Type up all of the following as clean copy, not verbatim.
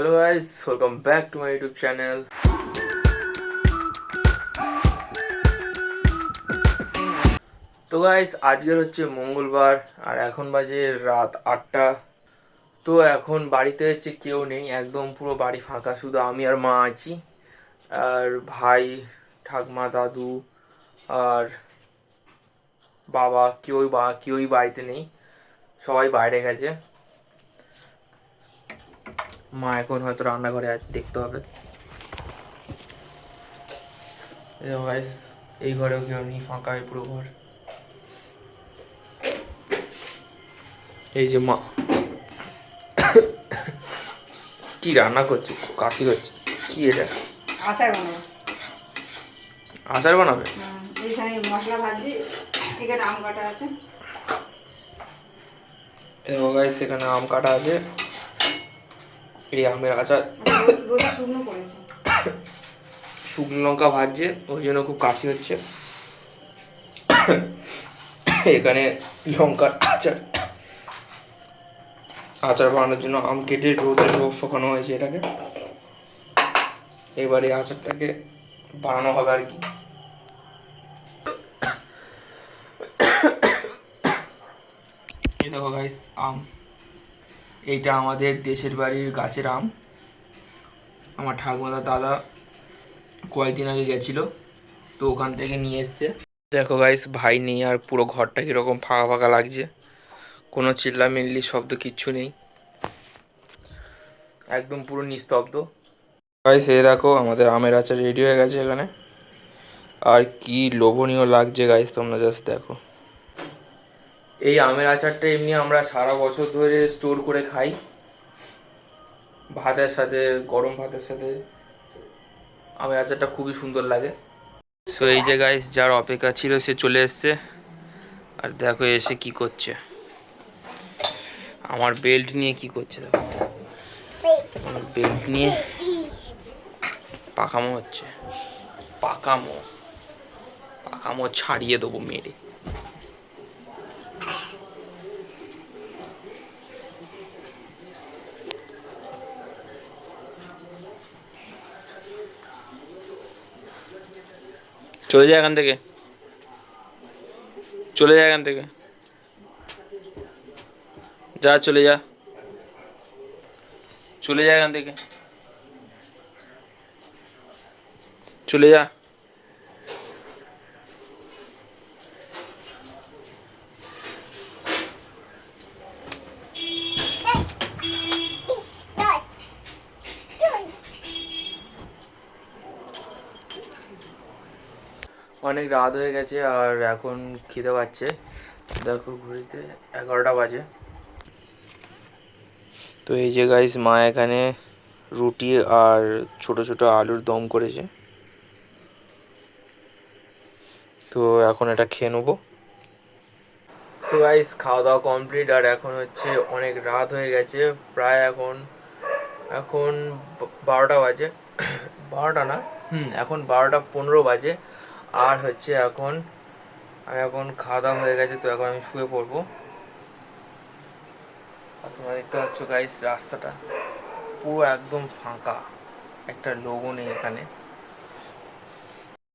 Hello guys, welcome back to my YouTube channel. তো guys, আজকের হচ্ছে মঙ্গলবার আর এখন বাজে রাত 8টা। তো এখন বাড়িতে হচ্ছে কেউ নেই, একদম পুরো বাড়ি ফাঁকা, শুধু আমি আর মা আছি। আর ভাই, ঠাকমা, দাদু আর বাবা কেউই বাড়িতে নেই, সবাই বাইরে গেছে। মা এখন হয়তো রান্নাঘরে আছে, দেখতে হবে। গাইস, এই ঘরেও কেউ নেই, ফাঁকা পুরো ঘর। এই যে মা কি রান্না করছে, কাশি করছে, কি এটা? আচার বানাবো। আচার বানাবে? এইখানে মশলা ভাজি, এখানে আম কাটা আছে। এখানে আম কাটা আছে, এই আমের আচার। রোদে শুকনো করেছে। শুকনো লঙ্কা ভাজছে, ওই জন্য খুব কাশি হচ্ছে। এখানে লঙ্কার আচার আচার বানানোর জন্য আম কেটে রোদে শুকানো হয়েছে এটাকে। এবারে আচারটাকে বানানো হবে আর কি। এই দেখো গাইস, আম। এইটা আমাদের দেশের বাড়ির গাছের আম। আমার ঠাকুমার দাদা কয়েকদিন আগে গেছিল, তো ওখান থেকে নিয়ে এসছে। দেখো গাইস, ভাই নেই আর পুরো ঘরটা কিরকম ফাঁকা ফাঁকা লাগছে, কোনো চিল্লামিল্লি শব্দ কিচ্ছু নেই, একদম পুরো নিস্তব্ধ। গাইস, এই দেখো আমাদের আমের আচার রেডি হয়ে গেছে এখানে। আর কি লোভনীয় লাগছে গাইস, তোমরা জাস্ট দেখো। এই আমের আচারটা এমনি আমরা সারা বছর ধরে স্টোর করে খাই, ভাতের সাথে, গরম ভাতের সাথে আমের আচারটা খুবই সুন্দর লাগে। সো এই যে গাইস, যার অপেক্ষা ছিল সে চলে এসছে। আর দেখো এসে কি করছে, আমার বেল্ট নিয়ে কি করছে দেখো। আমার বেল্ট নিয়ে পাকামো হচ্ছে, পাকামো পাকামো ছাড়িয়ে দেবো মেরে। চলে যায় এখান থেকে, চলে যায় এখান থেকে, যা চলে যা, চলে যায় এখান থেকে, চলে যা। অনেক রাত হয়ে গেছে আর এখন খিদে পাচ্ছে। দেখো ঘড়িতে 11টা বাজে। তো এই যে গাইস, মা এখানে রুটি আর ছোট ছোট আলুর দম করেছে, তো এখন এটা খেয়ে নেবো। সো গাইস, খাওয়া দাওয়া কমপ্লিট আর এখন হচ্ছে অনেক রাত হয়ে গেছে, প্রায় এখন এখন 12টা বাজে। 12টা না, এখন 12টা 15 বাজে। আর হচ্ছে এখন খাওয়া দাওয়া হয়ে গেছে, তো এখন আমি শুয়ে পড়বো। আর তোমরা দেখতে পাচ্ছ গাইস, রাস্তাটা পুরো একদম ফাঁকা, একটা লোকও নেই এখানে।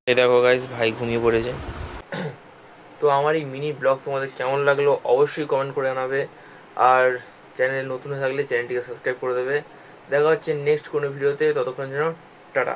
এই দেখো গাইস, ভাই ঘুমিয়ে পড়েছে। তো আমার এই মিনি ব্লগ তোমাদের কেমন লাগলো অবশ্যই কমেন্ট করে জানাবে। আর চ্যানেল নতুন হয়ে থাকলে চ্যানেলটিকে সাবস্ক্রাইব করে দেবে। দেখা হচ্ছে নেক্সট কোনো ভিডিওতে, ততক্ষণ যেন টাটা।